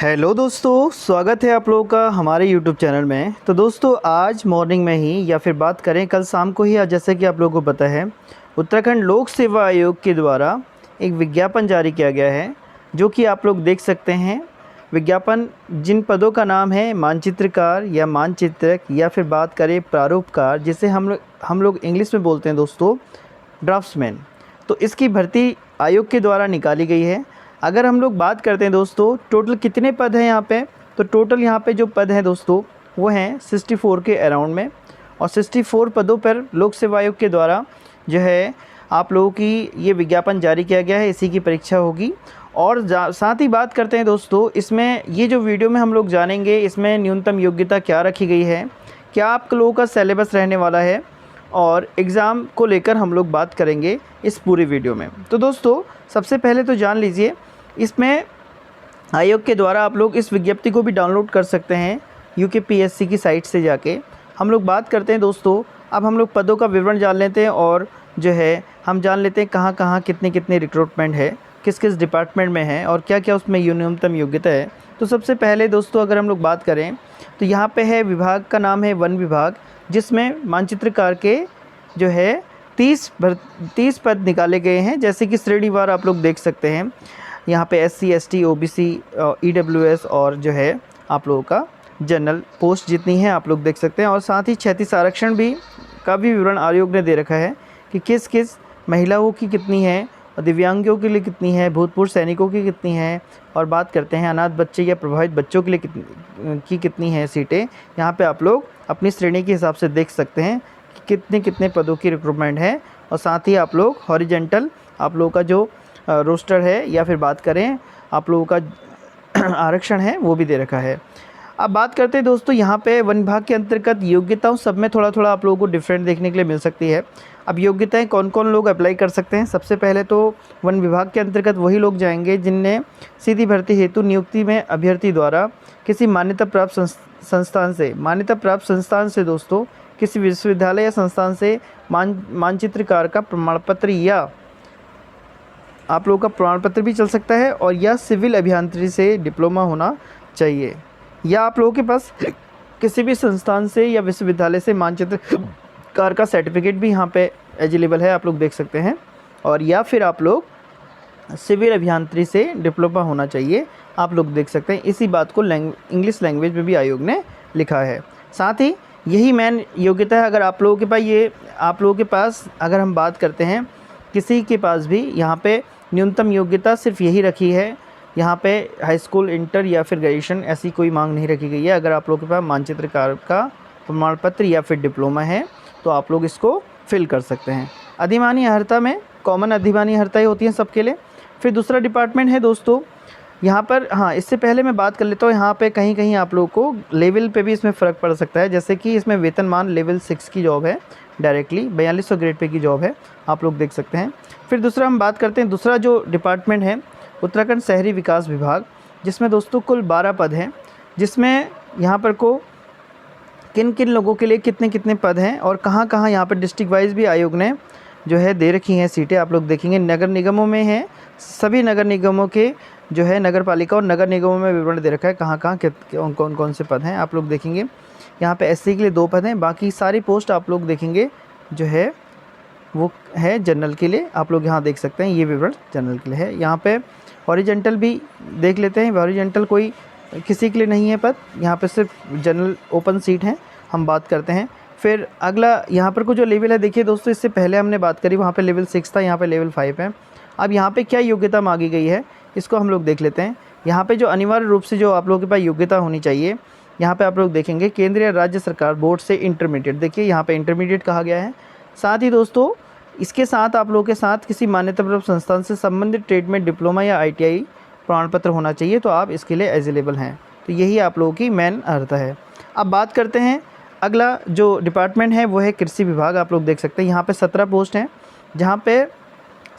Hello दोस्तों, स्वागत है आप लोगों का हमारे यूट्यूब चैनल में। तो दोस्तों आज मॉर्निंग में ही या फिर बात करें कल शाम को ही, जैसे कि आप लोगों को पता है उत्तराखंड लोक सेवा आयोग के द्वारा एक विज्ञापन जारी किया गया है, जो कि आप लोग देख सकते हैं। विज्ञापन जिन पदों का नाम है मानचित्रकार या मानचित्रक या फिर बात करें प्रारूपकार, जिसे हम लोग इंग्लिश में बोलते हैं दोस्तों ड्राफ्ट्समैन। तो इसकी भर्ती आयोग के द्वारा निकाली गई है। अगर हम लोग बात करते हैं दोस्तों टोटल कितने पद हैं यहाँ पे, तो टोटल यहाँ पे जो पद हैं दोस्तों वो हैं 64 के अराउंड में। और 64 पदों पर लोक सेवा आयोग के द्वारा जो है आप लोगों की ये विज्ञापन जारी किया गया है। इसी की परीक्षा होगी। और साथ ही बात करते हैं दोस्तों, इसमें ये जो वीडियो में हम लोग जानेंगे इसमें न्यूनतम योग्यता क्या रखी गई है, क्या आप लोगों का सिलेबस रहने वाला है, और एग्ज़ाम को लेकर हम लोग बात करेंगे इस पूरी वीडियो में। तो दोस्तों सबसे पहले तो जान लीजिए, इसमें आयोग के द्वारा आप लोग इस विज्ञप्ति को भी डाउनलोड कर सकते हैं यूकेपीएससी की साइट से जाके। हम लोग बात करते हैं दोस्तों, अब हम लोग पदों का विवरण जान लेते हैं और जो है हम जान लेते हैं कहाँ कहाँ कितने कितने रिक्रूटमेंट है, किस किस डिपार्टमेंट में है और क्या क्या उसमें न्यूनतम योग्यता है। तो सबसे पहले दोस्तों अगर हम लोग बात करें तो यहाँ पे है विभाग का नाम है वन विभाग, जिसमें मानचित्रकार के जो है 30 पद निकाले गए हैं। जैसे कि श्रेणीवार आप लोग देख सकते हैं, यहाँ पे SC ST OBC EWS और जो है आप लोगों का जनरल पोस्ट जितनी है आप लोग देख सकते हैं। और साथ ही क्षैतिज आरक्षण भी का भी विवरण आयोग ने दे रखा है कि किस किस महिलाओं की कितनी है और दिव्यांगों के लिए कितनी है, भूतपूर्व सैनिकों की कितनी है, और बात करते हैं अनाथ बच्चे या प्रभावित बच्चों के लिए कितनी है सीटें। यहाँ पे आप लोग अपनी श्रेणी के हिसाब से देख सकते हैं कि कितने कितने पदों की रिक्रूटमेंट है। और साथ ही आप लोग हॉरिजेंटल आप लोगों का जो रोस्टर है या फिर बात करें आप लोगों का आरक्षण है वो भी दे रखा है। अब बात करते हैं दोस्तों, यहाँ पे वन विभाग के अंतर्गत योग्यताओं सब में थोड़ा थोड़ा आप लोगों को डिफरेंट देखने के लिए मिल सकती है। अब योग्यताएं कौन कौन लोग अप्लाई कर सकते हैं, सबसे पहले तो वन विभाग के अंतर्गत वही लोग जाएंगे जिनने सीधी भर्ती हेतु नियुक्ति में अभ्यर्थी द्वारा किसी मान्यता प्राप्त संस्थान से दोस्तों किसी विश्वविद्यालय या संस्थान से मानचित्रकार का प्रमाण पत्र या आप लोगों का प्रमाण पत्र भी चल सकता है, और या सिविल अभियांत्रिकी से डिप्लोमा होना चाहिए, या आप लोगों के पास किसी भी संस्थान से या विश्वविद्यालय से मानचित्रकार का सर्टिफिकेट भी यहाँ पे एलिजिबल है आप लोग देख सकते हैं, और या फिर आप लोग सिविल अभियांत्रिकी से डिप्लोमा होना चाहिए आप लोग देख सकते हैं। इसी बात को इंग्लिश लैंग्वेज में भी आयोग ने लिखा है। साथ ही यही मेन योग्यता है। अगर आप लोगों के पास अगर हम बात करते हैं किसी के पास भी यहाँ पे न्यूनतम योग्यता सिर्फ यही रखी है, यहाँ पे हाई स्कूल इंटर या फिर ग्रेजुएशन ऐसी कोई मांग नहीं रखी गई है। अगर आप लोगों के पास मानचित्रकार का प्रमाण पत्र या फिर डिप्लोमा है तो आप लोग इसको फिल कर सकते हैं। अधिमानी अर्हता में कॉमन अधिमानी अर्हताएँ होती हैं सबके लिए। फिर दूसरा डिपार्टमेंट है दोस्तों यहाँ पर, हाँ इससे पहले मैं बात कर लेता हूँ, यहाँ पे कहीं कहीं आप लोगों को लेवल पे भी इसमें फ़र्क पड़ सकता है। जैसे कि इसमें वेतनमान लेवल 6 की जॉब है, डायरेक्टली 4200 ग्रेड पे की जॉब है आप लोग देख सकते हैं। फिर दूसरा हम बात करते हैं, दूसरा जो डिपार्टमेंट है उत्तराखंड शहरी विकास विभाग, जिसमें दोस्तों कुल 12 पद हैं, जिसमें यहाँ पर को किन किन लोगों के लिए कितने कितने पद हैं और कहाँ कहाँ यहाँ पर डिस्ट्रिक्ट वाइज भी आयोग ने जो है दे रखी हैं सीटें आप लोग देखेंगे। नगर निगमों में हैं, सभी नगर निगमों के जो है नगर पालिका और नगर निगमों में विवरण दे रखा है कहाँ कहाँ कौन से पद हैं आप लोग देखेंगे। यहाँ पे SC के लिए 2 पद हैं, बाकी सारी पोस्ट आप लोग देखेंगे जो है वो है जनरल के लिए। आप लोग यहाँ देख सकते हैं ये विवरण जनरल के लिए है। यहाँ पे हॉरिजेंटल भी देख लेते हैं, हॉरिजेंटल कोई किसी के लिए नहीं है पद, यहाँ पे सिर्फ जनरल ओपन सीट है हम बात करते हैं। फिर अगला यहाँ पर को जो लेवल है देखिए दोस्तों, इससे पहले हमने बात करी वहाँ पे लेवल 6 था, यहाँ पे लेवल 5 है। अब यहाँ पे क्या योग्यता मांगी गई है इसको हम लोग देख लेते हैं। यहाँ पे जो अनिवार्य रूप से जो आप लोगों के पास योग्यता होनी चाहिए, यहाँ पे आप लोग देखेंगे केंद्रीय राज्य सरकार बोर्ड से इंटरमीडिएट, देखिए यहाँ पे इंटरमीडिएट कहा गया है। साथ ही दोस्तों इसके साथ आप लोगों के साथ किसी मान्यता प्राप्त संस्थान से संबंधित ट्रेड में डिप्लोमा या ITI प्रमाण पत्र होना चाहिए, तो आप इसके लिए एलिजिबल हैं। तो यही आप लोगों की मेन अर्हता है। अब बात करते हैं अगला जो डिपार्टमेंट है वो है कृषि विभाग। आप लोग देख सकते हैं यहाँ पे 17 पोस्ट हैं, जहाँ पे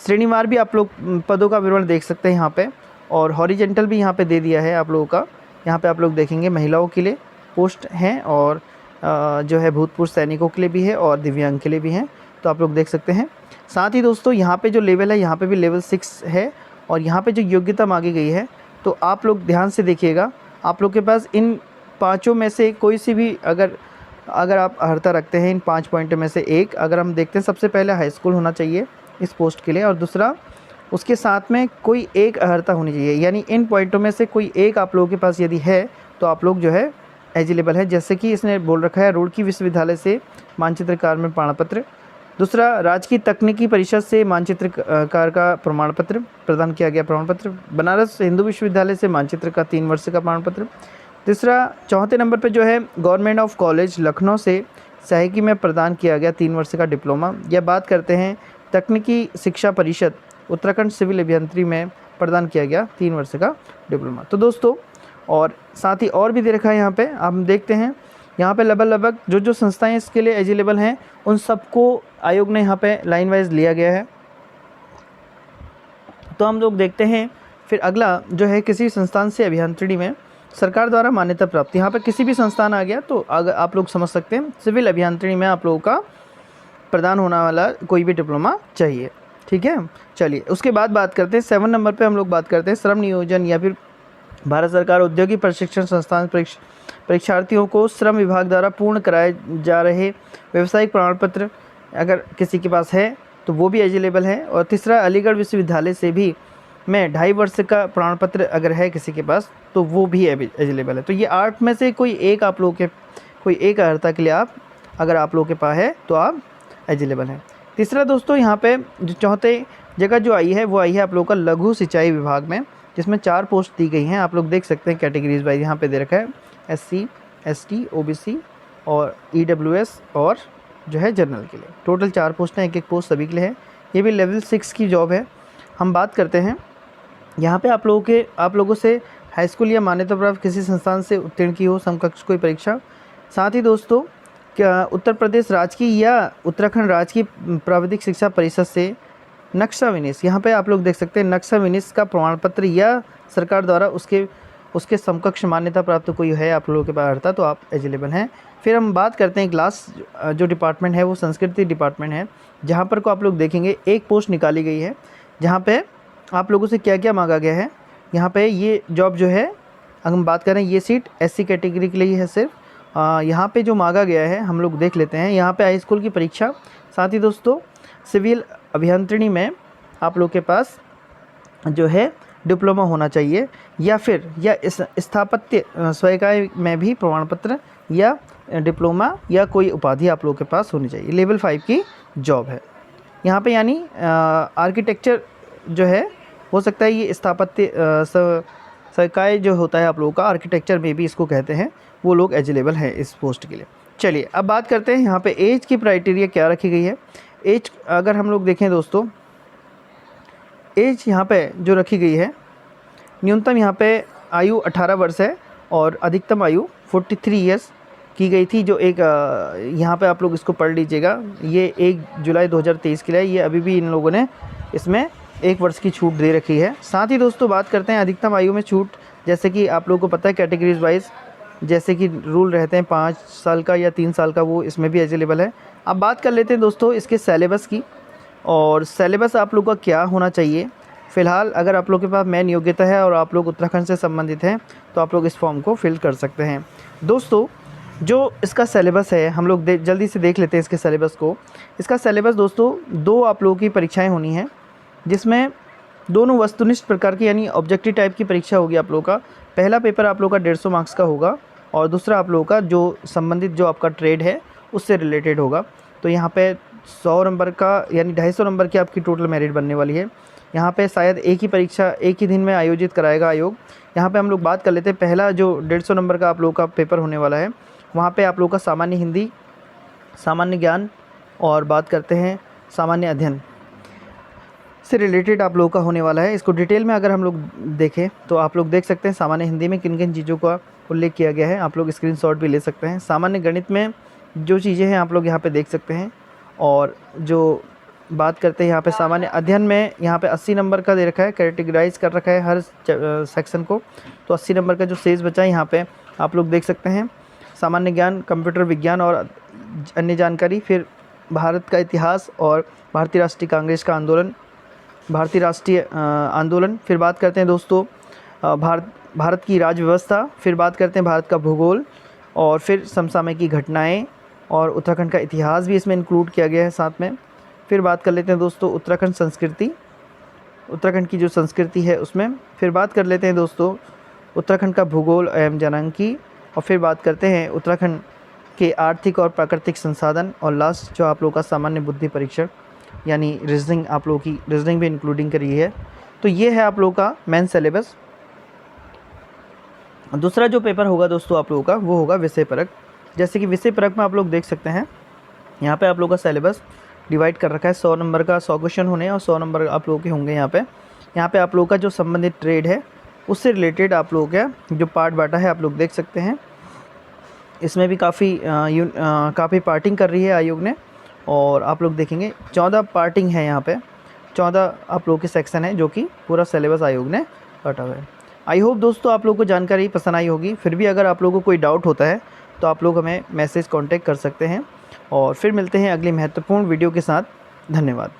श्रेणीवार भी आप लोग पदों का विवरण देख सकते हैं यहाँ पे, और हॉरिजेंटल भी यहाँ पे दे दिया है आप लोगों का। यहाँ पे आप लोग देखेंगे महिलाओं के लिए पोस्ट हैं और जो है भूतपूर्व सैनिकों के लिए भी है और दिव्यांग के लिए भी हैं, तो आप लोग देख सकते हैं। साथ ही दोस्तों यहाँ पे जो लेवल है यहाँ पे भी लेवल 6 है, और यहाँ पे जो योग्यता मांगी गई है तो आप लोग ध्यान से देखिएगा, आप लोग के पास इन पाँचों में से कोई सी भी अगर आप अर्हता रखते हैं इन 5 पॉइंटों में से एक, अगर हम देखते हैं सबसे पहले हाई स्कूल होना चाहिए इस पोस्ट के लिए, और दूसरा उसके साथ में कोई एक अर्हता होनी चाहिए, यानी इन पॉइंटों में से कोई एक आप लोगों के पास यदि है तो आप लोग जो है एलिजिबल है। जैसे कि इसने बोल रखा है रुड़की विश्वविद्यालय से मानचित्रकार में प्रमाण पत्र, दूसरा राजकीय तकनीकी परिषद से मानचित्रकार का प्रमाण पत्र प्रदान किया गया प्रमाण पत्र, बनारस हिंदू विश्वविद्यालय से मानचित्र का 3 वर्ष का प्रमाण पत्र, तीसरा चौथे नंबर पे जो है गवर्नमेंट ऑफ कॉलेज लखनऊ से सहायकी में प्रदान किया गया 3 वर्ष का डिप्लोमा। या बात करते हैं तकनीकी शिक्षा परिषद उत्तराखंड सिविल अभियंत्रिकी में प्रदान किया गया 3 वर्ष का डिप्लोमा। तो दोस्तों और साथ ही और भी दे रखा है यहाँ पे, हम देखते हैं यहाँ पे लगभग जो संस्थाएं इसके लिए एलिजिबल हैं उन सबको आयोग ने यहाँ पे लाइन वाइज लिया गया है। तो हम लोग देखते हैं फिर अगला जो है किसी संस्थान से अभियांत्रिकी में सरकार द्वारा मान्यता प्राप्त, यहाँ पे किसी भी संस्थान आ गया तो अगर आप लोग समझ सकते हैं सिविल अभियांत्रिकी में आप लोगों का प्रदान होने वाला कोई भी डिप्लोमा चाहिए, ठीक है। चलिए उसके बाद बात करते हैं 7 नंबर पे हम लोग बात करते हैं श्रम नियोजन या फिर भारत सरकार औद्योगिक प्रशिक्षण संस्थान परीक्षार्थियों को श्रम विभाग द्वारा पूर्ण कराए जा रहे व्यावसायिक प्रमाण पत्र अगर किसी के पास है तो वो भी एलिजिबल है। और तीसरा अलीगढ़ विश्वविद्यालय से भी में 2.5 वर्ष का प्रमाण पत्र अगर है किसी के पास तो वो भी एलिजिबल है। तो ये 8 में से कोई एक आप लोगों के कोई एक अर्हता के लिए अगर आप लोगों के पास है तो आप एलिजिबल हैं। तीसरा दोस्तों यहाँ पे जो चौथे जगह जो आई है वो आई है आप लोगों का लघु सिंचाई विभाग में, जिसमें 4 पोस्ट दी गई हैं। आप लोग देख सकते हैं कैटेगरीज वाइज यहाँ पे दे रखा है SC ST OBC और EWS और जो है जनरल के लिए। टोटल 4 पोस्ट हैं, एक पोस्ट सभी के लिए है। ये भी लेवल 6 की जॉब है। हम बात करते हैं यहाँ पे आप लोगों से हाई स्कूल या मान्यता प्राप्त किसी संस्थान से उत्तीर्ण की हो समकक्ष कोई परीक्षा। साथ ही दोस्तों क्या उत्तर प्रदेश राज्य की या उत्तराखंड राज्य की प्राविधिक शिक्षा परिषद से नक्शा विनिस, यहाँ पे आप लोग देख सकते हैं नक्शा विनिस का प्रमाण पत्र या सरकार द्वारा उसके समकक्ष मान्यता प्राप्त कोई है आप लोगों के पास अर्हता तो आप एलिजिबल हैं। फिर हम बात करते हैं क्लास जो डिपार्टमेंट है वो संस्कृति डिपार्टमेंट है, जहाँ पर को आप लोग देखेंगे एक पोस्ट निकाली गई है जहाँ पे आप लोगों से क्या क्या मांगा गया है। यहाँ पे ये जॉब जो है अगर हम बात करें ये सीट SC कैटेगरी के लिए है सिर्फ। यहाँ पे जो मांगा गया है हम लोग देख लेते हैं। यहाँ पे हाई स्कूल की परीक्षा, साथ ही दोस्तों सिविल अभियांत्रिकी में आप लोग के पास जो है डिप्लोमा होना चाहिए या फिर स्थापत्य स्वयं में भी प्रमाण पत्र या डिप्लोमा या कोई उपाधि आप लोगों के पास होनी चाहिए। लेवल 5 की जॉब है यहाँ पे, यानी आर्किटेक्चर जो है हो सकता है ये स्थापत्य संकाय जो होता है आप लोगों का आर्किटेक्चर में भी इसको कहते हैं, वो लोग एलिजिबल हैं इस पोस्ट के लिए। चलिए अब बात करते हैं यहाँ पे एज की क्राइटेरिया क्या रखी गई है। एज अगर हम लोग देखें दोस्तों, एज यहाँ पे जो रखी गई है न्यूनतम यहाँ पे आयु 18 वर्ष है और अधिकतम आयु 43 ईयर्स की गई थी। जो एक यहाँ पे आप लोग इसको पढ़ लीजिएगा, ये 1 जुलाई 2023 के लिए, ये अभी भी इन लोगों ने इसमें 1 वर्ष की छूट दे रखी है। साथ ही दोस्तों बात करते हैं अधिकतम आयु में छूट, जैसे कि आप लोगों को पता है कैटेगरीज वाइज जैसे कि रूल रहते हैं 5 साल का या 3 साल का, वो इसमें भी एलिजिबल है। अब बात कर लेते हैं दोस्तों इसके सिलेबस की, और सिलेबस आप लोग का क्या होना चाहिए। फ़िलहाल अगर आप लोग के पास मेन योग्यता है और आप लोग उत्तराखंड से संबंधित हैं तो आप लोग इस फॉर्म को फिल कर सकते हैं। दोस्तों जो इसका सिलेबस है हम लोग जल्दी से देख लेते हैं इसके सिलेबस को। इसका सिलेबस दोस्तों 2 आप लोगों की परीक्षाएं होनी हैं, जिसमें दोनों वस्तुनिष्ठ प्रकार की यानी ऑब्जेक्टिव टाइप की परीक्षा होगी आप लोगों का। पहला पेपर आप लोगों का 150 मार्क्स का होगा और दूसरा आप लोगों का जो संबंधित जो आपका ट्रेड है उससे रिलेटेड होगा। तो यहाँ पे 100 नंबर का यानी 250 नंबर की आपकी टोटल मेरिट बनने वाली है। यहाँ पे शायद एक ही परीक्षा एक ही दिन में आयोजित कराएगा आयोग। यहाँ पे हम लोग बात कर लेते हैं पहला जो 150 नंबर का आप लोगों का पेपर होने वाला है, वहाँ पे आप लोगों का सामान्य हिंदी, सामान्य ज्ञान और बात करते हैं सामान्य अध्ययन से रिलेटेड आप लोगों का होने वाला है। इसको डिटेल में अगर हम लोग देखें तो आप लोग देख सकते हैं सामान्य हिंदी में किन किन चीज़ों का उल्लेख किया गया है, आप लोग स्क्रीनशॉट भी ले सकते हैं। सामान्य गणित में जो चीज़ें हैं आप लोग यहाँ पे देख सकते हैं। और जो बात करते हैं यहाँ पे सामान्य अध्ययन में यहाँ पे 80 नंबर का दे रखा है, कैटेगराइज कर रखा है हर सेक्शन को, तो 80 नंबर का जो शेष बचा है यहाँ पे आप लोग देख सकते हैं। सामान्य ज्ञान, कंप्यूटर विज्ञान और अन्य जानकारी, फिर भारत का इतिहास और भारतीय राष्ट्रीय कांग्रेस का आंदोलन, भारतीय राष्ट्रीय आंदोलन। फिर बात करते हैं दोस्तों भारत की राज्य व्यवस्था, फिर बात करते हैं भारत का भूगोल, और फिर समसामयिक की घटनाएं, और उत्तराखंड का इतिहास भी इसमें इंक्लूड किया गया है साथ में। फिर बात कर लेते हैं दोस्तों उत्तराखंड संस्कृति, उत्तराखंड की जो संस्कृति है उसमें। फिर बात कर लेते हैं दोस्तों उत्तराखंड का भूगोल एवं जनांकी, और फिर बात करते हैं उत्तराखंड के आर्थिक और प्राकृतिक संसाधन, और लास्ट जो आप लोगों का सामान्य बुद्धि परीक्षण यानी रीजनिंग, आप लोगों की रीजनिंग भी इंक्लूडिंग करी है। तो ये है आप लोगों का मेन सिलेबस। दूसरा जो पेपर होगा दोस्तों आप लोगों का वो होगा विषय परक। जैसे कि विषय परक में आप लोग देख सकते हैं यहाँ पे आप लोगों का सिलेबस डिवाइड कर रखा है। 100 नंबर का 100 क्वेश्चन होने और 100 नंबर आप लोगों के होंगे यहाँ पे आप लोगों का जो संबंधित ट्रेड है उससे रिलेटेड आप लोगों का जो पार्ट बांटा है आप लोग देख सकते हैं। इसमें भी काफ़ी पार्टिंग कर रही है आयोग ने, और आप लोग देखेंगे 14 पार्टिंग है यहाँ पे, 14 आप लोगों के सेक्शन है जो कि पूरा सिलेबस आयोग ने बांटा हुआ है। आई होप दोस्तों आप लोगों को जानकारी पसंद आई होगी। फिर भी अगर आप लोगों को कोई डाउट होता है तो आप लोग हमें मैसेज कांटेक्ट कर सकते हैं, और फिर मिलते हैं अगली महत्वपूर्ण वीडियो के साथ। धन्यवाद।